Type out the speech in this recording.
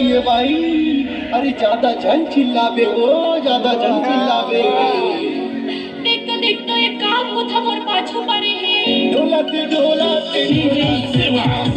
ये भाई अरे ज्यादा जन चिल्लाबे ओ ज्यादा जन चिल्लाबे देख तो ये काम कोथा मोर पाछू पड़े है ढोलते ढोलते सेवा